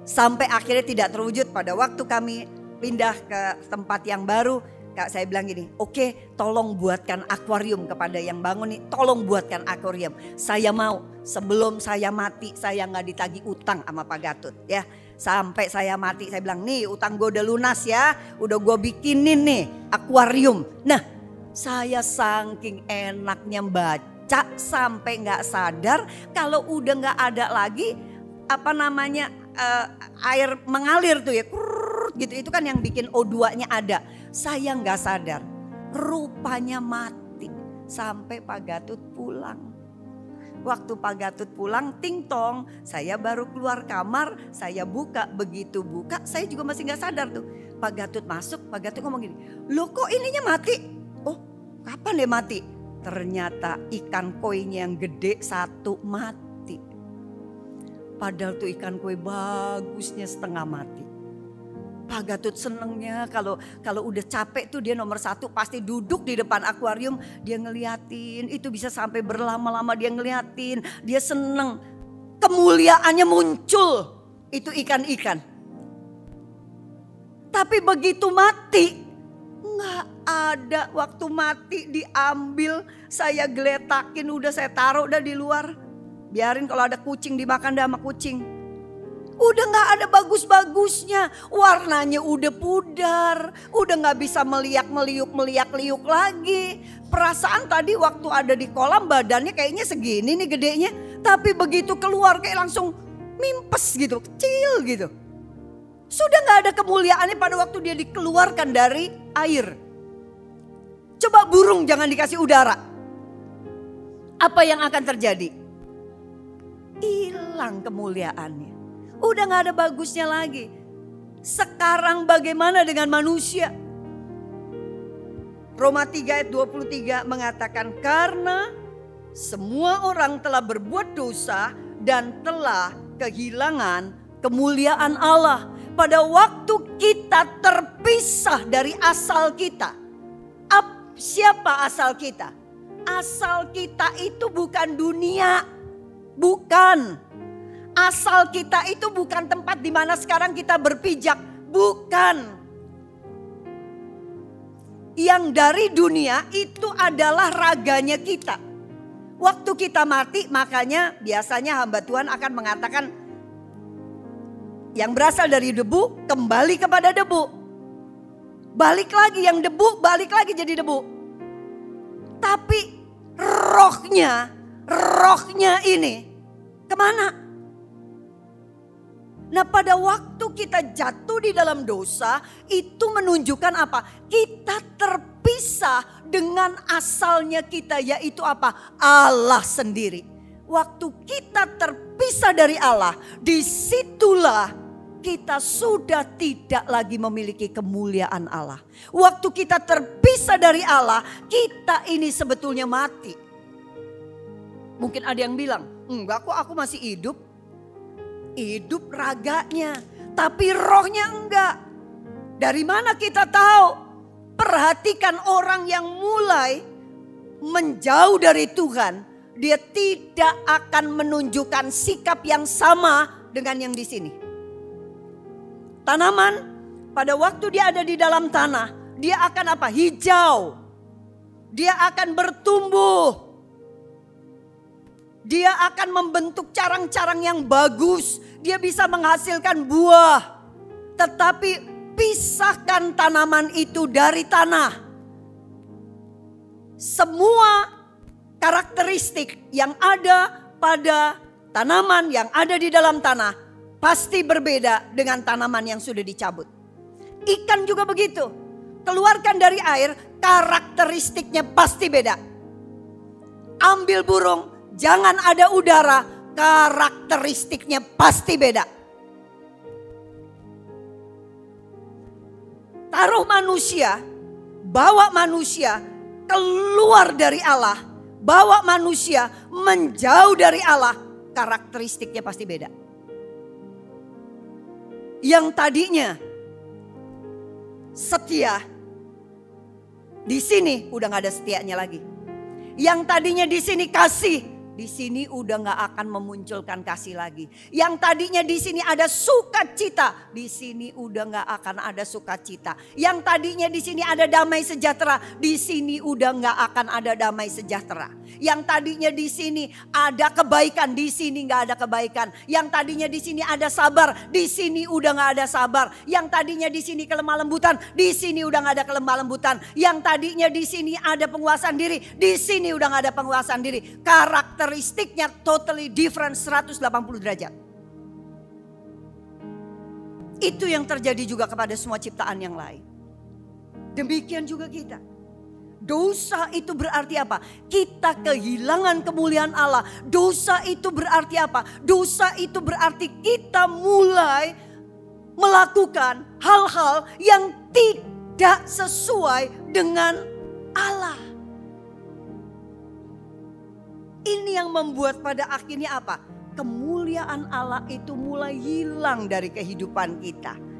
Sampai akhirnya tidak terwujud pada waktu kami pindah ke tempat yang baru. Kak saya bilang gini, oke, tolong buatkan akuarium kepada yang bangun nih. Tolong buatkan akuarium. Saya mau sebelum saya mati saya gak ditagih utang sama Pak Gatut ya. Sampai saya mati saya bilang nih utang gue udah lunas ya. Udah gue bikinin nih akuarium. Nah saya saking enaknya baca sampai gak sadar kalau udah gak ada lagi apa namanya air mengalir tuh ya. Gitu itu kan yang bikin O2-nya ada. Saya nggak sadar, rupanya mati sampai Pak Gatut pulang. Waktu Pak Gatut pulang, ting tong, saya baru keluar kamar, saya buka, begitu buka, saya juga masih nggak sadar tuh. Pak Gatut masuk, Pak Gatut ngomong gini, loh kok ininya mati? Oh, kapan dia mati? Ternyata ikan koinya yang gede satu mati. Padahal tuh ikan koi bagusnya setengah mati. Pak Gatut senengnya kalau udah capek tuh dia nomor satu pasti duduk di depan akuarium. Dia ngeliatin itu bisa sampai berlama-lama dia ngeliatin. Dia seneng kemuliaannya muncul itu ikan-ikan. Tapi begitu mati nggak ada waktu mati diambil. Saya geletakin udah saya taruh udah di luar. Biarin kalau ada kucing dimakan dah sama kucing. Udah gak ada bagus-bagusnya. Warnanya udah pudar. Udah gak bisa meliuk-liuk lagi. Perasaan tadi waktu ada di kolam badannya kayaknya segini nih gedenya. Tapi begitu keluar kayak langsung mimpes gitu. Kecil gitu. Sudah gak ada kemuliaannya pada waktu dia dikeluarkan dari air. Coba burung jangan dikasih udara. Apa yang akan terjadi? Hilang kemuliaannya. Udah gak ada bagusnya lagi. Sekarang bagaimana dengan manusia? Roma 3 ayat 23 mengatakan, karena semua orang telah berbuat dosa dan telah kehilangan kemuliaan Allah. Pada waktu kita terpisah dari asal kita. Siapa asal kita? Asal kita itu bukan dunia. Bukan. Asal kita itu bukan tempat di mana sekarang kita berpijak. Bukan. Yang dari dunia itu adalah raganya kita. Waktu kita mati, makanya biasanya hamba Tuhan akan mengatakan, yang berasal dari debu kembali kepada debu. Balik lagi yang debu, balik lagi jadi debu. Tapi rohnya ini kemana? Nah, pada waktu kita jatuh di dalam dosa, itu menunjukkan apa? Kita terpisah dengan asalnya kita, yaitu apa? Allah sendiri. Waktu kita terpisah dari Allah, disitulah kita sudah tidak lagi memiliki kemuliaan Allah. Waktu kita terpisah dari Allah, kita ini sebetulnya mati. Mungkin ada yang bilang, enggak kok aku masih hidup. Hidup raganya, tapi rohnya enggak. Dari mana kita tahu? Perhatikan orang yang mulai menjauh dari Tuhan, dia tidak akan menunjukkan sikap yang sama dengan yang di sini. Tanaman pada waktu dia ada di dalam tanah, dia akan apa? Hijau. Dia akan bertumbuh. Dia akan membentuk carang-carang yang bagus. Dia bisa menghasilkan buah. Tetapi pisahkan tanaman itu dari tanah. Semua karakteristik yang ada pada tanaman yang ada di dalam tanah pasti berbeda dengan tanaman yang sudah dicabut. Ikan juga begitu. Keluarkan dari air, karakteristiknya pasti beda. Ambil burung, jangan ada udara, karakteristiknya pasti beda. Taruh manusia, bawa manusia keluar dari Allah, bawa manusia menjauh dari Allah, karakteristiknya pasti beda. Yang tadinya setia, di sini udah gak ada setianya lagi. Yang tadinya di sini kasih, di sini udah gak akan memunculkan kasih lagi. Yang tadinya di sini ada sukacita, di sini udah gak akan ada sukacita. Yang tadinya di sini ada damai sejahtera, di sini udah gak akan ada damai sejahtera. Yang tadinya di sini ada kebaikan, di sini gak ada kebaikan. Yang tadinya di sini ada sabar, di sini udah gak ada sabar. Yang tadinya di sini kelemah lembutan, di sini udah gak ada kelemah lembutan. Yang tadinya di sini ada penguasaan diri, di sini udah gak ada penguasaan diri. Karakteristiknya totally different 180 derajat. Itu yang terjadi juga kepada semua ciptaan yang lain. Demikian juga kita. Dosa itu berarti apa? Kita kehilangan kemuliaan Allah. Dosa itu berarti apa? Dosa itu berarti kita mulai melakukan hal-hal yang tidak sesuai dengan Allah. Ini yang membuat pada akhirnya apa? Kemuliaan Allah itu mulai hilang dari kehidupan kita.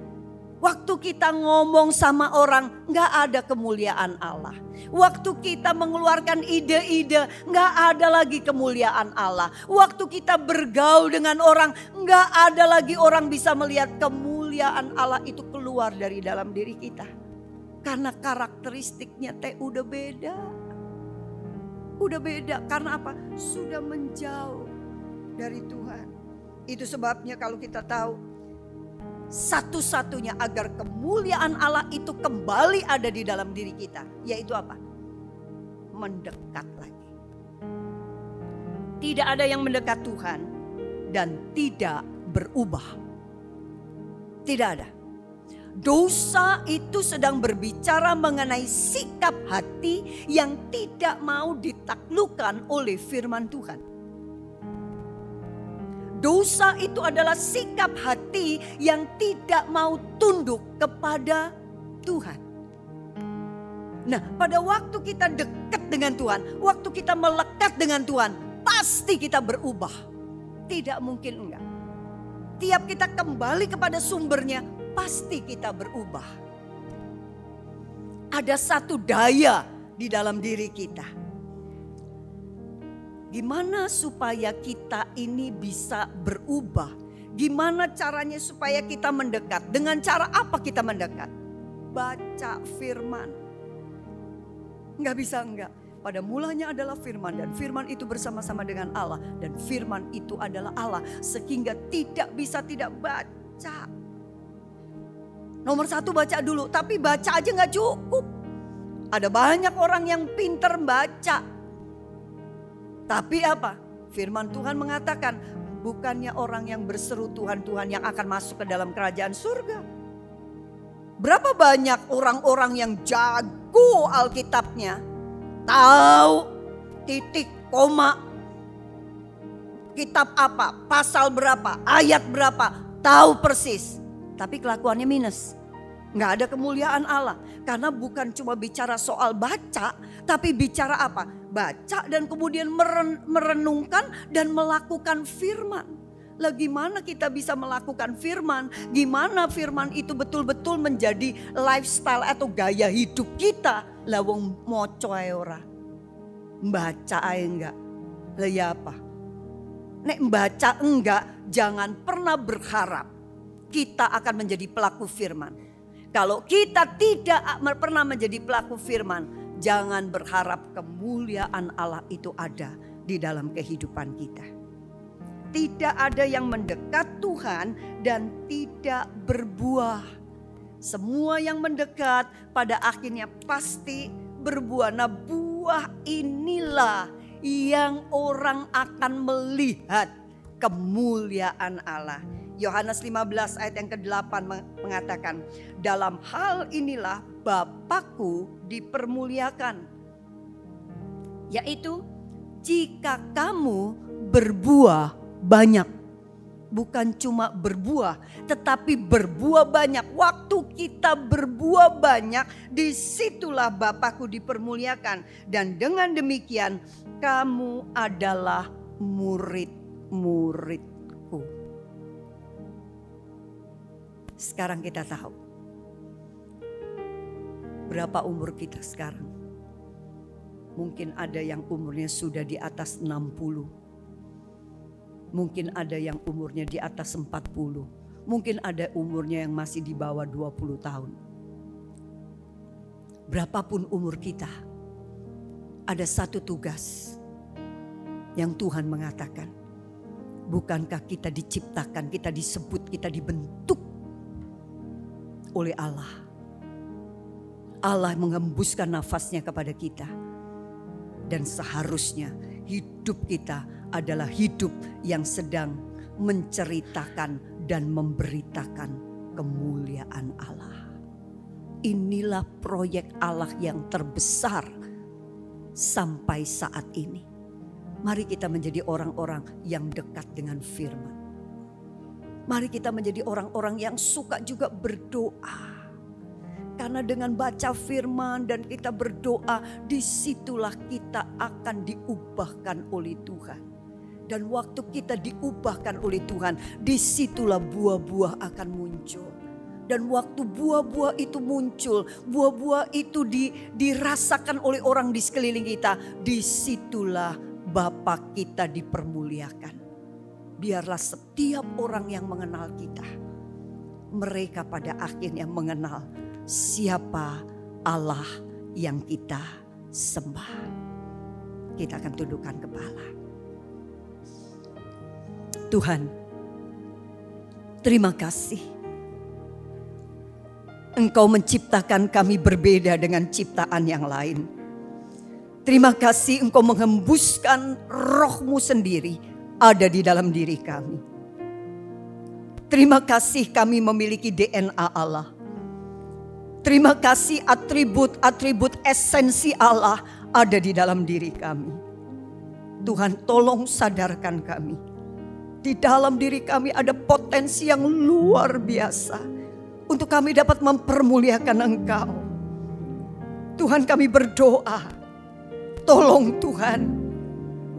Waktu kita ngomong sama orang, gak ada kemuliaan Allah. Waktu kita mengeluarkan ide-ide, gak ada lagi kemuliaan Allah. Waktu kita bergaul dengan orang, gak ada lagi orang bisa melihat kemuliaan Allah itu keluar dari dalam diri kita. Karena karakteristiknya udah beda. Udah beda, karena apa? Sudah menjauh dari Tuhan. Itu sebabnya kalau kita tahu, satu-satunya agar kemuliaan Allah itu kembali ada di dalam diri kita, yaitu apa? Mendekat lagi. Tidak ada yang mendekat Tuhan dan tidak berubah. Tidak ada. Dosa itu sedang berbicara mengenai sikap hati yang tidak mau ditaklukkan oleh firman Tuhan. dosa itu adalah sikap hati yang tidak mau tunduk kepada Tuhan. Nah, pada waktu kita dekat dengan Tuhan, waktu kita melekat dengan Tuhan, pasti kita berubah. Tidak mungkin enggak. Tiap kita kembali kepada sumbernya, pasti kita berubah. Ada satu daya di dalam diri kita. Gimana supaya kita ini bisa berubah? Gimana caranya supaya kita mendekat? Dengan cara apa kita mendekat? Baca firman. Enggak bisa enggak. Pada mulanya adalah firman dan firman itu bersama-sama dengan Allah. Dan firman itu adalah Allah. Sehingga tidak bisa tidak baca. Nomor satu baca dulu. Tapi baca aja gak cukup. Ada banyak orang yang pinter baca. Tapi apa? Firman Tuhan mengatakan bukannya orang yang berseru Tuhan, Tuhan yang akan masuk ke dalam kerajaan surga. Berapa banyak orang-orang yang jago Alkitabnya, tahu titik, koma, kitab apa, pasal berapa, ayat berapa, tahu persis. Tapi kelakuannya minus. Nggak ada kemuliaan Allah. Karena bukan cuma bicara soal baca, tapi bicara apa? Baca dan kemudian merenungkan dan melakukan firman. Lah gimana kita bisa melakukan firman? Gimana firman itu betul-betul menjadi lifestyle atau gaya hidup kita? Lah wong moco ae ora. Baca ae enggak. Lah ya apa? Nek baca enggak, jangan pernah berharap kita akan menjadi pelaku firman. Kalau kita tidak pernah menjadi pelaku firman, jangan berharap kemuliaan Allah itu ada di dalam kehidupan kita. Tidak ada yang mendekat Tuhan dan tidak berbuah. Semua yang mendekat pada akhirnya pasti berbuah. Nah, buah inilah yang orang akan melihat kemuliaan Allah. Yohanes 15 ayat yang ke-8 mengatakan, dalam hal inilah Bapakku dipermuliakan, yaitu jika kamu berbuah banyak. Bukan cuma berbuah, tetapi berbuah banyak. Waktu kita berbuah banyak, disitulah Bapakku dipermuliakan. Dan dengan demikian kamu adalah murid-muridku. Sekarang kita tahu berapa umur kita sekarang. Mungkin ada yang umurnya sudah di atas 60. Mungkin ada yang umurnya di atas 40. Mungkin ada umurnya yang masih di bawah 20 tahun. Berapapun umur kita, ada satu tugas yang Tuhan mengatakan. Bukankah kita diciptakan, kita disebut, kita dibentuk oleh Allah. Allah mengembuskan nafasnya kepada kita. Dan seharusnya hidup kita adalah hidup yang sedang menceritakan dan memberitakan kemuliaan Allah. Inilah proyek Allah yang terbesar sampai saat ini. Mari kita menjadi orang-orang yang dekat dengan firman. Mari kita menjadi orang-orang yang suka juga berdoa. Karena dengan baca firman dan kita berdoa, disitulah kita akan diubahkan oleh Tuhan. Dan waktu kita diubahkan oleh Tuhan, disitulah buah-buah akan muncul. Dan waktu buah-buah itu muncul, buah-buah itu dirasakan oleh orang di sekeliling kita, disitulah Bapa kita dipermuliakan. Biarlah setiap orang yang mengenal kita, mereka pada akhirnya mengenal siapa Allah yang kita sembah. Kita akan tundukkan kepala. Tuhan, terima kasih. Engkau menciptakan kami berbeda dengan ciptaan yang lain. Terima kasih Engkau menghembuskan Roh-Mu sendiri ada di dalam diri kami. Terima kasih kami memiliki DNA Allah. Terima kasih atribut-atribut esensi Allah ada di dalam diri kami. Tuhan, tolong sadarkan kami. di dalam diri kami ada potensi yang luar biasa untuk kami dapat mempermuliakan Engkau. Tuhan, kami berdoa, tolong Tuhan,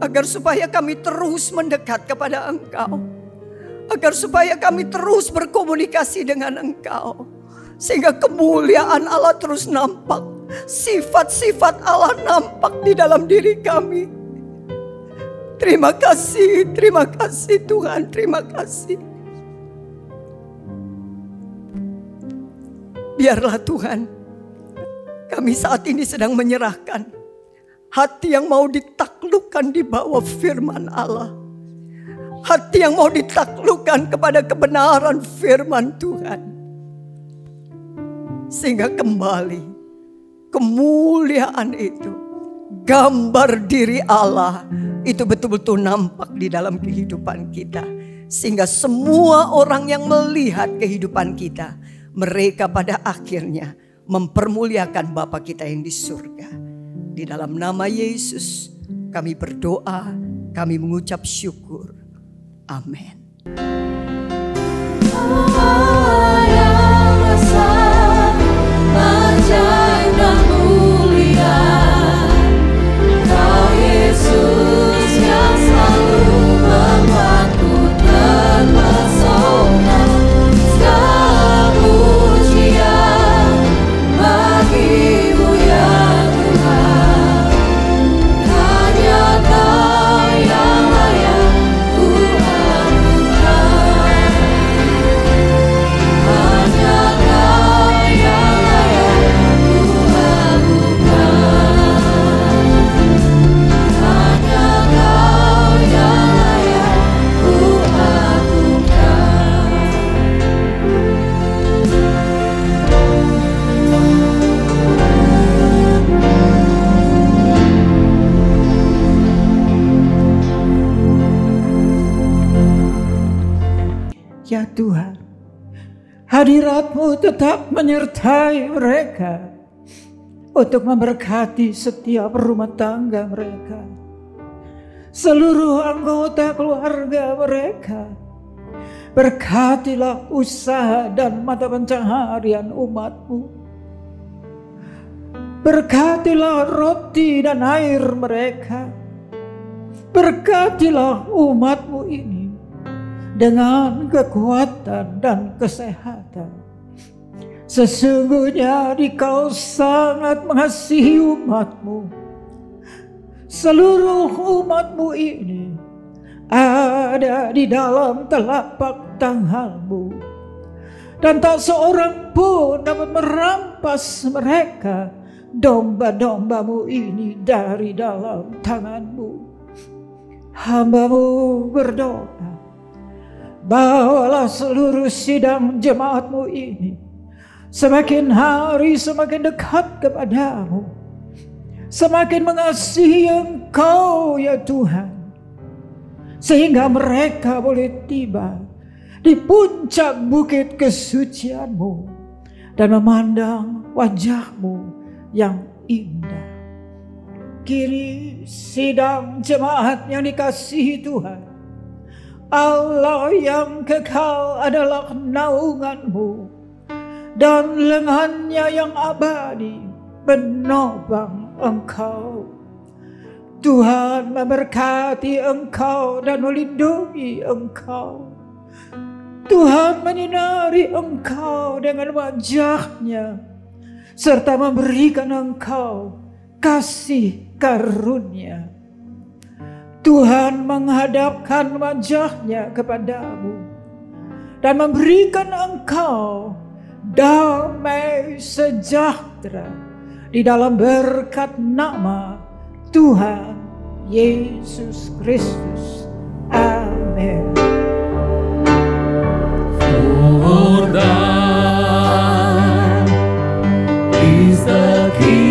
agar supaya kami terus mendekat kepada Engkau, agar supaya kami terus berkomunikasi dengan Engkau, sehingga kemuliaan Allah terus nampak, sifat-sifat Allah nampak di dalam diri kami. Terima kasih Tuhan, terima kasih. Biarlah Tuhan, kami saat ini sedang menyerahkan hati yang mau ditaklukkan di bawah firman Allah. Hati yang mau ditaklukkan kepada kebenaran firman Tuhan. Sehingga kembali kemuliaan itu, gambar diri Allah itu betul-betul nampak di dalam kehidupan kita. Sehingga semua orang yang melihat kehidupan kita, mereka pada akhirnya mempermuliakan Bapa kita yang di surga. Di dalam nama Yesus kami berdoa, kami mengucap syukur. Amin. Ya Tuhan, hadirat-Mu tetap menyertai mereka untuk memberkati setiap rumah tangga mereka, seluruh anggota keluarga mereka. Berkatilah usaha dan mata pencaharian umat-Mu. Berkatilah roti dan air mereka. Berkatilah umat-Mu ini dengan kekuatan dan kesehatan. Sesungguhnya Dikau sangat mengasihi umat-Mu. Seluruh umat-Mu ini ada di dalam telapak tangan-Mu, dan tak seorang pun dapat merampas mereka, domba-domba-Mu ini, dari dalam tangan-Mu. Hamba-Mu berdoa, bawalah seluruh sidang jemaat-Mu ini semakin hari semakin dekat kepadamu, semakin mengasihi Engkau ya Tuhan, sehingga mereka boleh tiba di puncak bukit kesucian-Mu dan memandang wajah-Mu yang indah. Kini sidang jemaat yang dikasihi Tuhan, Allah yang kekal adalah naungan-Mu, dan lengannya yang abadi menopang Engkau. Tuhan memberkati Engkau dan melindungi Engkau. Tuhan menyinari Engkau dengan wajah-Nya, serta memberikan Engkau kasih karunia. Tuhan menghadapkan wajah-Nya kepadamu dan memberikan engkau damai sejahtera di dalam berkat nama Tuhan Yesus Kristus. Amin. For thine is the kingdom.